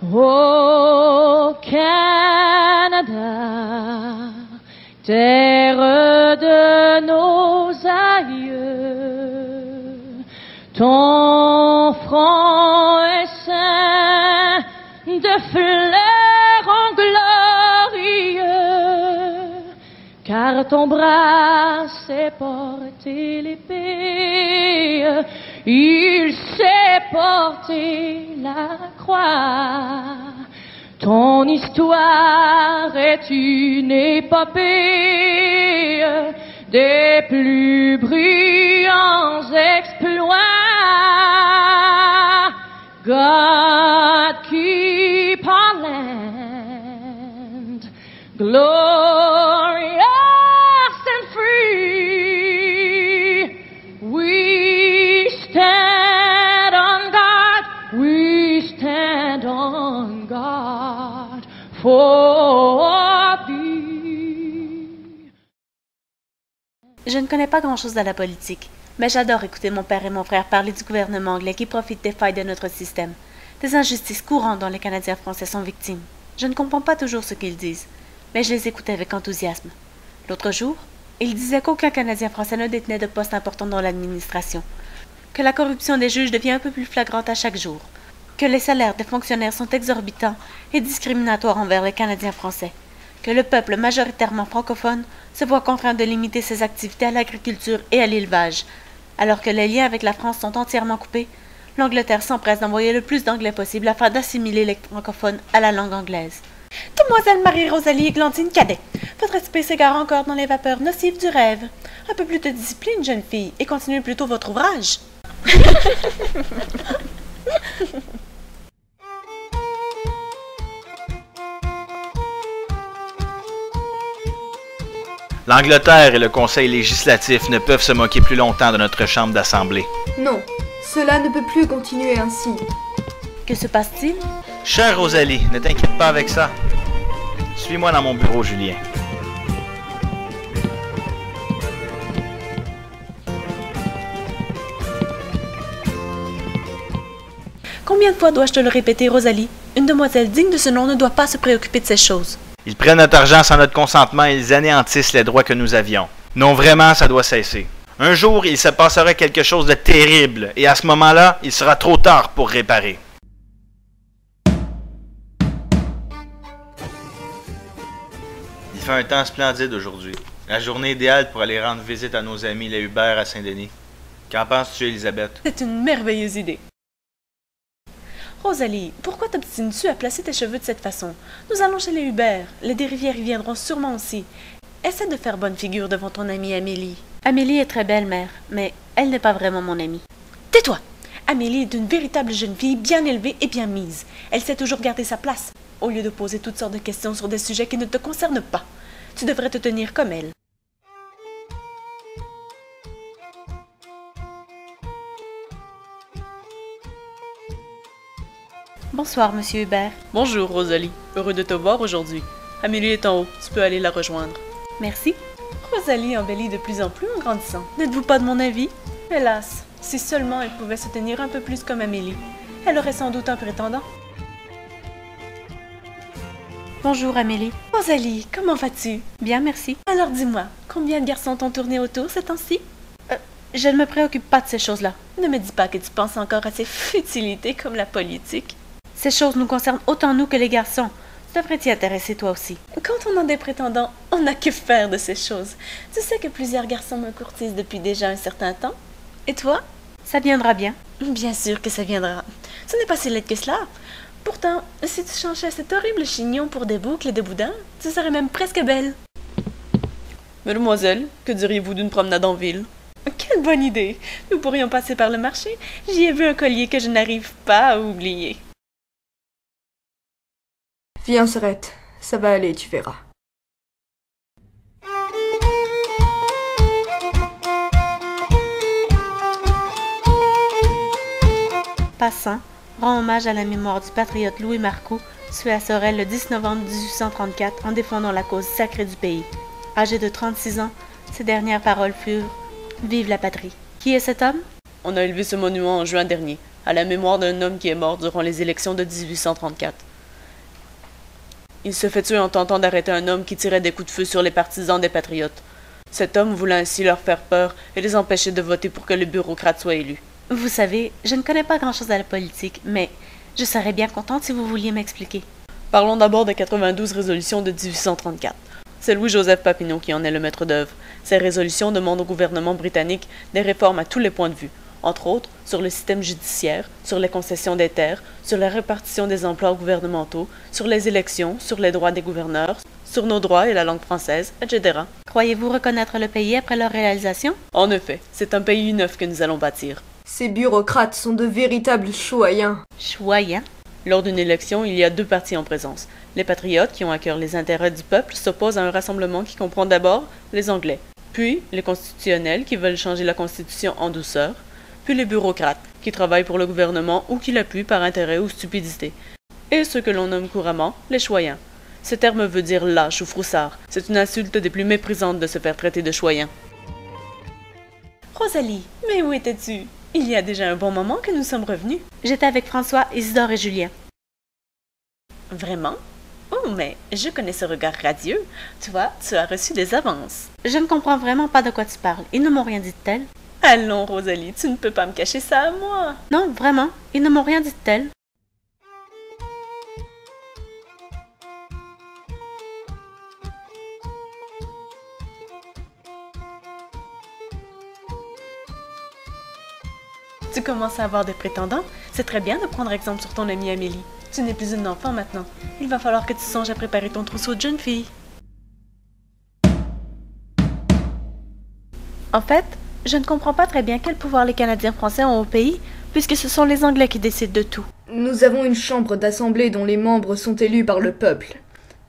Ô Canada, terre de nos aïeux, ton front est ceint de fleurons glorieux, car ton bras sait porter l'épée, il sait porter la croix. Ton histoire est une épopée des plus brillants exploits. God keep our land glorious and free. We stand on guard, we stand on guard for thee. Je ne connais pas grand-chose à la politique, mais j'adore écouter mon père et mon frère parler du gouvernement anglais qui profite des failles de notre système, des injustices courantes dont les Canadiens français sont victimes. Je ne comprends pas toujours ce qu'ils disent, mais je les écoute avec enthousiasme. L'autre jour, ils disaient qu'aucun Canadien français ne détenait de poste important dans l'administration, que la corruption des juges devient un peu plus flagrante à chaque jour, que les salaires des fonctionnaires sont exorbitants et discriminatoires envers les Canadiens français, que le peuple majoritairement francophone se voit contraint de limiter ses activités à l'agriculture et à l'élevage. Alors que les liens avec la France sont entièrement coupés, l'Angleterre s'empresse d'envoyer le plus d'anglais possible afin d'assimiler les francophones à la langue anglaise. Demoiselle Marie-Rosalie Églantine Cadet, votre esprit s'égare encore dans les vapeurs nocives du rêve. Un peu plus de discipline, jeune fille, et continuez plutôt votre ouvrage. L'Angleterre et le Conseil législatif ne peuvent se moquer plus longtemps de notre Chambre d'Assemblée. Non, cela ne peut plus continuer ainsi. Que se passe-t-il? Chère Rosalie, ne t'inquiète pas avec ça. Suis-moi dans mon bureau, Julien. Combien de fois dois-je te le répéter, Rosalie? Une demoiselle digne de ce nom ne doit pas se préoccuper de ces choses. Ils prennent notre argent sans notre consentement et ils anéantissent les droits que nous avions. Non, vraiment, ça doit cesser. Un jour, il se passera quelque chose de terrible, et à ce moment-là, il sera trop tard pour réparer. Il fait un temps splendide aujourd'hui. La journée idéale pour aller rendre visite à nos amis les Hubert à Saint-Denis. Qu'en penses-tu, Elisabeth? C'est une merveilleuse idée. Rosalie, pourquoi t'obstines-tu à placer tes cheveux de cette façon? Nous allons chez les Hubert. Les Desrivières y viendront sûrement aussi. Essaie de faire bonne figure devant ton amie Amélie. Amélie est très belle, mère, mais elle n'est pas vraiment mon amie. Tais-toi! Amélie est une véritable jeune fille bien élevée et bien mise. Elle sait toujours garder sa place, au lieu de poser toutes sortes de questions sur des sujets qui ne te concernent pas. Tu devrais te tenir comme elle. Bonsoir, monsieur Hubert. Bonjour, Rosalie. Heureux de te voir aujourd'hui. Amélie est en haut. Tu peux aller la rejoindre. Merci. Rosalie embellit de plus en plus en grandissant. N'êtes-vous pas de mon avis? Hélas, si seulement elle pouvait se tenir un peu plus comme Amélie. Elle aurait sans doute un prétendant. Bonjour, Amélie. Rosalie, comment vas-tu? Bien, merci. Alors dis-moi, combien de garçons t'ont tourné autour ces temps-ci? Je ne me préoccupe pas de ces choses-là. Ne me dis pas que tu penses encore à ces futilités comme la politique. Ces choses nous concernent autant nous que les garçons. Tu devrais t'y intéresser toi aussi. Quand on a des prétendants, on n'a que faire de ces choses. Tu sais que plusieurs garçons me courtisent depuis déjà un certain temps. Et toi? Ça viendra bien. Bien sûr que ça viendra. Ce n'est pas si laid que cela. Pourtant, si tu changeais cet horrible chignon pour des boucles et des boudins, tu serais même presque belle. Mademoiselle, que diriez-vous d'une promenade en ville? Quelle bonne idée! Nous pourrions passer par le marché. J'y ai vu un collier que je n'arrive pas à oublier. Viens, Sorette, ça va aller, tu verras. Passant rend hommage à la mémoire du patriote Louis Marcoux, tué à Sorel le 10 novembre 1834 en défendant la cause sacrée du pays. Âgé de 36 ans, ses dernières paroles furent « Vive la patrie ». Qui est cet homme? On a élevé ce monument en juin dernier, à la mémoire d'un homme qui est mort durant les élections de 1834. Il se fait tuer en tentant d'arrêter un homme qui tirait des coups de feu sur les partisans des patriotes. Cet homme voulait ainsi leur faire peur et les empêcher de voter pour que le bureaucrate soit élu. Vous savez, je ne connais pas grand-chose à la politique, mais je serais bien contente si vous vouliez m'expliquer. Parlons d'abord des 92 résolutions de 1834. C'est Louis-Joseph Papineau qui en est le maître d'œuvre. Ces résolutions demandent au gouvernement britannique des réformes à tous les points de vue, entre autres sur le système judiciaire, sur les concessions des terres, sur la répartition des emplois gouvernementaux, sur les élections, sur les droits des gouverneurs, sur nos droits et la langue française, etc. Croyez-vous reconnaître le pays après leur réalisation? En effet, c'est un pays neuf que nous allons bâtir. Ces bureaucrates sont de véritables choyens. Choyens? Lors d'une élection, il y a deux partis en présence. Les patriotes, qui ont à cœur les intérêts du peuple, s'opposent à un rassemblement qui comprend d'abord les Anglais, puis les constitutionnels, qui veulent changer la Constitution en douceur, puis les bureaucrates, qui travaillent pour le gouvernement ou qui l'appuient par intérêt ou stupidité, et ceux que l'on nomme couramment les choyens. Ce terme veut dire lâche ou froussard. C'est une insulte des plus méprisantes de se faire traiter de choyen. Rosalie, Mais où étais-tu? Il y a déjà un bon moment que nous sommes revenus. j'étais avec François, Isidore et Julien. Vraiment? Oh, mais je connais ce regard radieux. Toi, tu as reçu des avances. Je ne comprends vraiment pas de quoi tu parles. Ils ne m'ont rien dit de tel. Allons, Rosalie, tu ne peux pas me cacher ça à moi. Non, vraiment, ils ne m'ont rien dit de tel. Tu commences à avoir des prétendants? C'est très bien de prendre exemple sur ton amie Amélie. Tu n'es plus une enfant maintenant. Il va falloir que tu songes à préparer ton trousseau de jeune fille. En fait, je ne comprends pas très bien quel pouvoir les Canadiens français ont au pays, puisque ce sont les Anglais qui décident de tout. Nous avons une chambre d'assemblée dont les membres sont élus par le peuple.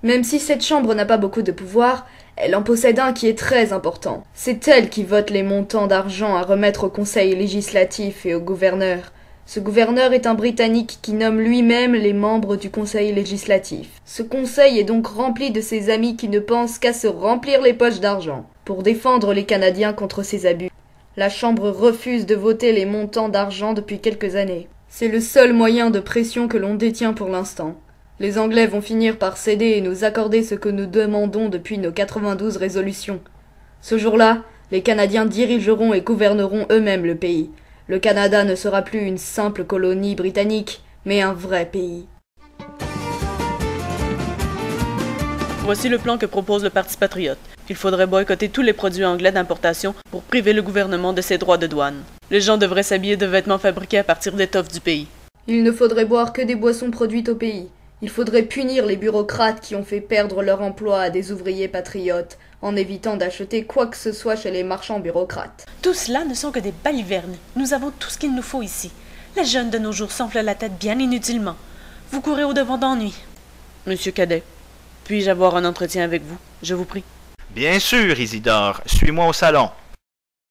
Même si cette chambre n'a pas beaucoup de pouvoir, elle en possède un qui est très important. C'est elle qui vote les montants d'argent à remettre au conseil législatif et au gouverneur. Ce gouverneur est un Britannique qui nomme lui-même les membres du conseil législatif. Ce conseil est donc rempli de ses amis qui ne pensent qu'à se remplir les poches d'argent. Pour défendre les Canadiens contre ces abus, la Chambre refuse de voter les montants d'argent depuis quelques années. C'est le seul moyen de pression que l'on détient pour l'instant. Les Anglais vont finir par céder et nous accorder ce que nous demandons depuis nos 92 résolutions. Ce jour-là, les Canadiens dirigeront et gouverneront eux-mêmes le pays. Le Canada ne sera plus une simple colonie britannique, mais un vrai pays. Voici le plan que propose le Parti patriote. Il faudrait boycotter tous les produits anglais d'importation pour priver le gouvernement de ses droits de douane. Les gens devraient s'habiller de vêtements fabriqués à partir d'étoffes du pays. Il ne faudrait boire que des boissons produites au pays. Il faudrait punir les bureaucrates qui ont fait perdre leur emploi à des ouvriers patriotes, en évitant d'acheter quoi que ce soit chez les marchands bureaucrates. Tout cela ne sont que des balivernes. Nous avons tout ce qu'il nous faut ici. Les jeunes de nos jours s'enflent la tête bien inutilement. Vous courez au-devant d'ennui. Monsieur Cadet, puis-je avoir un entretien avec vous, je vous prie? Bien sûr, Isidore. Suis-moi au salon.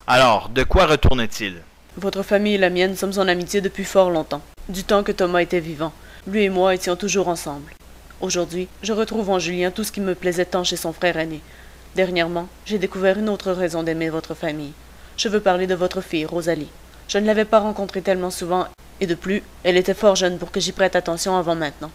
Alors, de quoi retourne-t-il? Votre famille et la mienne sommes en amitié depuis fort longtemps, du temps que Thomas était vivant. Lui et moi étions toujours ensemble. Aujourd'hui, je retrouve en Julien tout ce qui me plaisait tant chez son frère aîné. Dernièrement, j'ai découvert une autre raison d'aimer votre famille. Je veux parler de votre fille, Rosalie. Je ne l'avais pas rencontrée tellement souvent, et de plus, elle était fort jeune pour que j'y prête attention avant maintenant.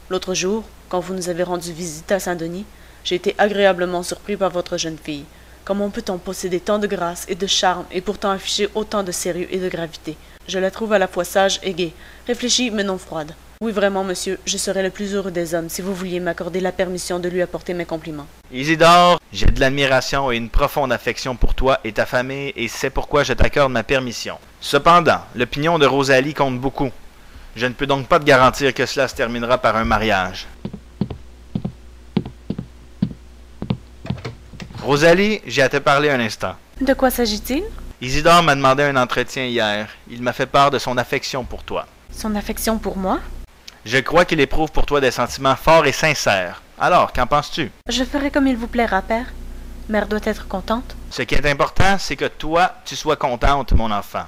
L'autre jour, quand vous nous avez rendu visite à Saint-Denis, j'ai été agréablement surpris par votre jeune fille. Comment peut-on posséder tant de grâce et de charme et pourtant afficher autant de sérieux et de gravité? Je la trouve à la fois sage et gaie, réfléchie mais non froide. Oui, vraiment, monsieur, je serais le plus heureux des hommes si vous vouliez m'accorder la permission de lui apporter mes compliments. Isidore, j'ai de l'admiration et une profonde affection pour toi et ta famille et c'est pourquoi je t'accorde ma permission. Cependant, l'opinion de Rosalie compte beaucoup. Je ne peux donc pas te garantir que cela se terminera par un mariage. Rosalie, j'ai à te parler un instant. De quoi s'agit-il? Isidore m'a demandé un entretien hier. Il m'a fait part de son affection pour toi. Son affection pour moi? Je crois qu'il éprouve pour toi des sentiments forts et sincères. Alors, qu'en penses-tu? Je ferai comme il vous plaira, père. Mère doit être contente. Ce qui est important, c'est que toi, tu sois contente, mon enfant.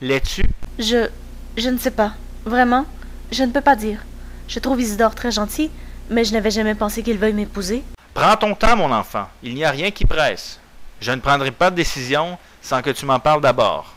L'es-tu? Je ne sais pas. Vraiment, je ne peux pas dire. Je trouve Isidore très gentil, mais je n'avais jamais pensé qu'il veuille m'épouser. Prends ton temps, mon enfant. Il n'y a rien qui presse. Je ne prendrai pas de décision sans que tu m'en parles d'abord.